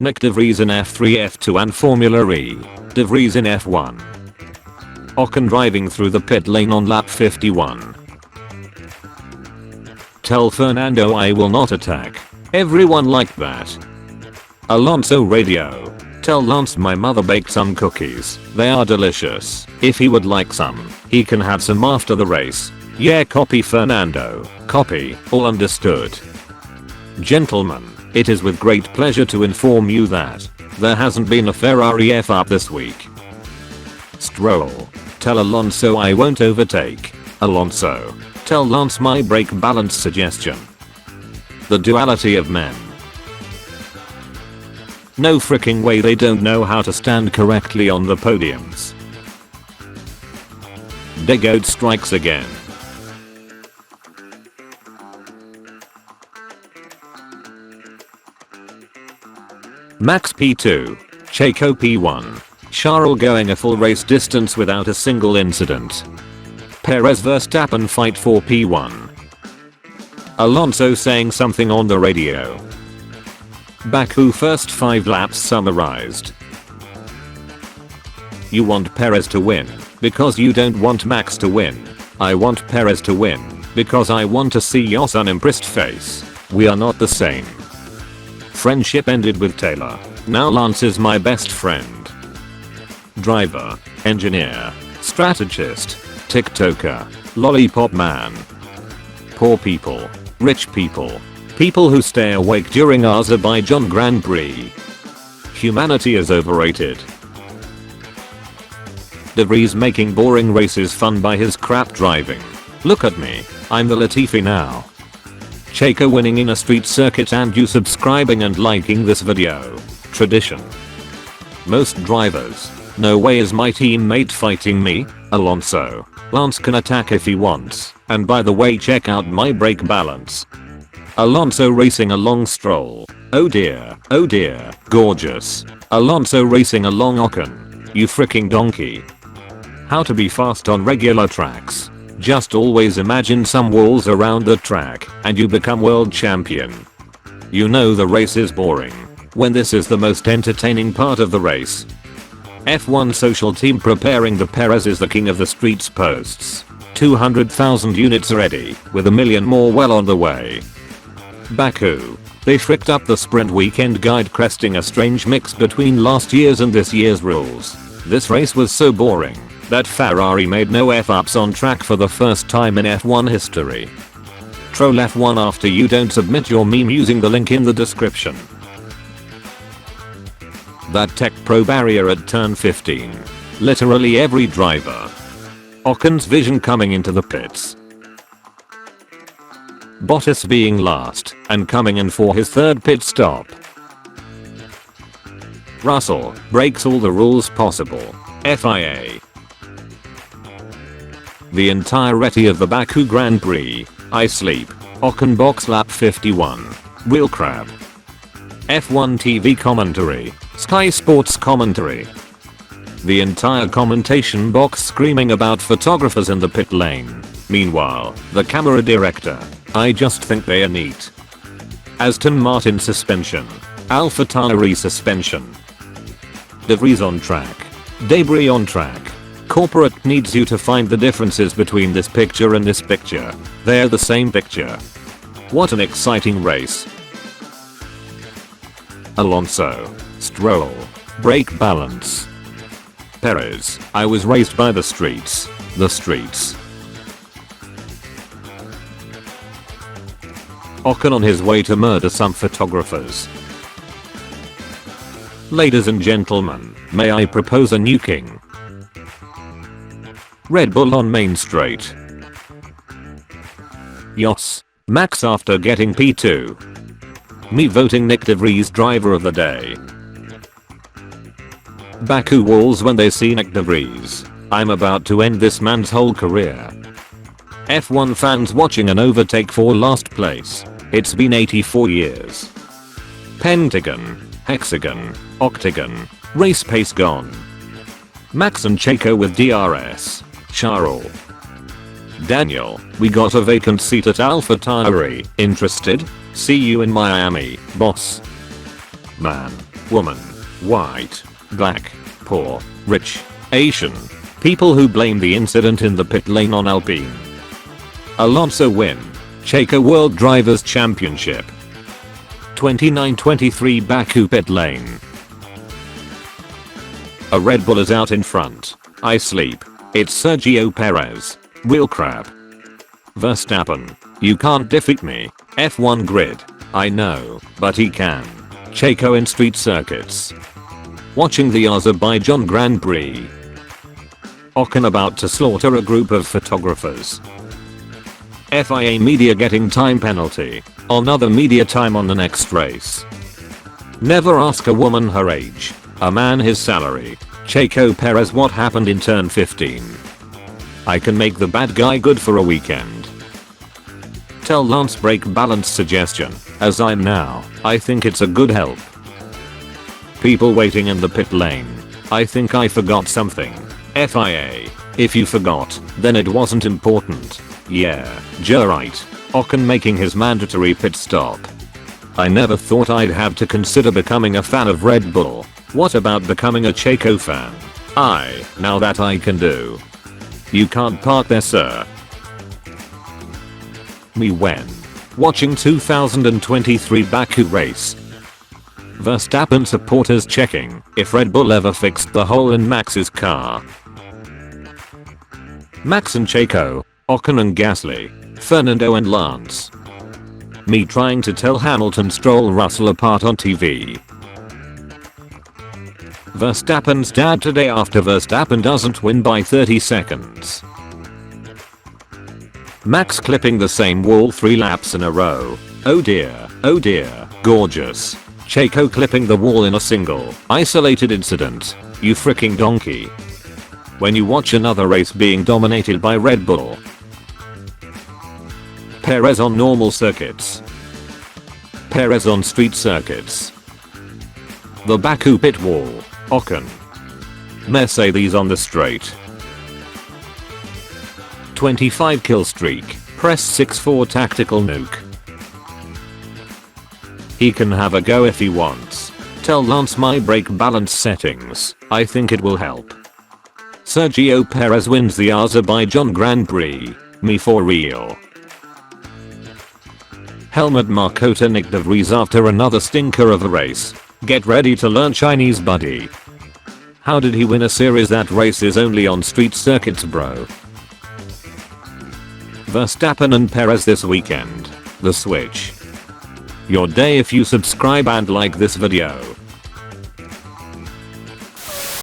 Nick De Vries in F3 F2 and Formula E. De Vries in F1. Ocon driving through the pit lane on lap 51. Tell Fernando I will not attack everyone like that. Alonso radio. Tell Lance my mother baked some cookies. They are delicious. If he would like some, he can have some after the race. Yeah, copy Fernando. Copy. All understood. Gentlemen, it is with great pleasure to inform you that there hasn't been a Ferrari F-up this week. Stroll. Tell Alonso I won't overtake. Alonso. Tell Lance my brake balance suggestion. The duality of men. No freaking way they don't know how to stand correctly on the podiums. Degoat strikes again. Max P2, Checo P1, Charles going a full race distance without a single incident. Perez Verstappen fight for P1. Alonso saying something on the radio. Baku first 5 laps summarized. You want Perez to win because you don't want Max to win. I want Perez to win because I want to see your unimpressed face. We are not the same. Friendship ended with Taylor. Now Lance is my best friend. Driver, engineer, strategist, TikToker, lollipop man. Poor people, rich people, people who stay awake during Azerbaijan Grand Prix. Humanity is overrated. De Vries making boring races fun by his crap driving. Look at me, I'm the Latifi now. Checo winning in a street circuit and you subscribing and liking this video. Tradition. Most drivers. No way is my teammate fighting me. Alonso. Lance can attack if he wants. And by the way, check out my brake balance. Alonso racing along Stroll. Oh dear, gorgeous. Alonso racing along Ocon. You freaking donkey. How to be fast on regular tracks. Just always imagine some walls around the track and you become world champion. You know the race is boring when this is the most entertaining part of the race. F1 social team preparing the Perez is the king of the streets posts. 200,000 units ready with a million more well on the way. Baku. They fricked up the sprint weekend guide, cresting a strange mix between last year's and this year's rules. This race was so boring that Ferrari made no F-ups on track for the first time in F1 history. Troll F1 after you don't submit your meme using the link in the description. That tech pro barrier at turn 15. Literally every driver. Ocon's vision coming into the pits. Bottas being last and coming in for his third pit stop. Russell breaks all the rules possible. FIA. The entirety of the Baku Grand Prix. I sleep. Ocon box lap 51. Real crap. F1 TV commentary. Sky Sports commentary. The entire commentation box screaming about photographers in the pit lane. Meanwhile, the camera director. I just think they are neat. Aston Martin suspension. AlphaTauri suspension. De Vries on track. Debris on track. Corporate needs you to find the differences between this picture and this picture. They're the same picture. What an exciting race. Alonso. Stroll. Brake balance. Perez. I was raised by the streets. The streets. Ocon on his way to murder some photographers. Ladies and gentlemen, may I propose a new king? Red Bull on Main Straight. Yos. Max after getting P2. Me voting Nick De Vries driver of the day. Baku walls when they see Nick De Vries. I'm about to end this man's whole career. F1 fans watching an overtake for last place. It's been 84 years. Pentagon, hexagon, octagon, race pace gone. Max and Checo with DRS. Charles. Daniel, we got a vacant seat at AlphaTauri. Interested? See you in Miami, boss. Man. woman, white, black, poor, rich, Asian. People who blame the incident in the pit lane on Alpine. Alonso win. Checo World Drivers' Championship. 29-23 Baku pit lane. A Red Bull is out in front. I sleep. It's Sergio Perez. Wheel crap. Verstappen. You can't defeat me. F1 grid. I know, but he can. Checo in street circuits. Watching the Azerbaijan Grand Prix. Ocon about to slaughter a group of photographers. FIA media getting time penalty. Another media time on the next race. Never ask a woman her age. A man his salary. Checo Perez what happened in turn 15. I can make the bad guy good for a weekend. Tell Lance brake balance suggestion. As I'm now, I think it's a good help. People waiting in the pit lane. I think I forgot something. FIA. If you forgot, then it wasn't important. Yeah, you're right. Ocon making his mandatory pit stop. I never thought I'd have to consider becoming a fan of Red Bull. What about becoming a Checo fan? Now that I can do. You can't park there, sir. Me when watching 2023 Baku race. Verstappen supporters checking if Red Bull ever fixed the hole in Max's car. Max and Checo, Ocon and Gasly, Fernando and Lance. Me trying to tell Hamilton Stroll Russell apart on TV. Verstappen's dad today after Verstappen doesn't win by 30 seconds. Max clipping the same wall 3 laps in a row. Oh dear, gorgeous. Checo clipping the wall in a single, isolated incident. You freaking donkey. When you watch another race being dominated by Red Bull. Perez on normal circuits. Perez on street circuits. The Baku pit wall. Ocon. Mercedes on the straight. 25 kill streak. Press 6-4 tactical nuke. He can have a go if he wants. Tell Lance my brake balance settings. I think it will help. Sergio Perez wins the Azerbaijan Grand Prix. Me for real. Helmut Marko nicked the Vries after another stinker of a race. Get ready to learn Chinese, buddy. How did he win a series that races only on street circuits, bro? Verstappen and Perez this weekend. The switch. Your day if you subscribe and like this video.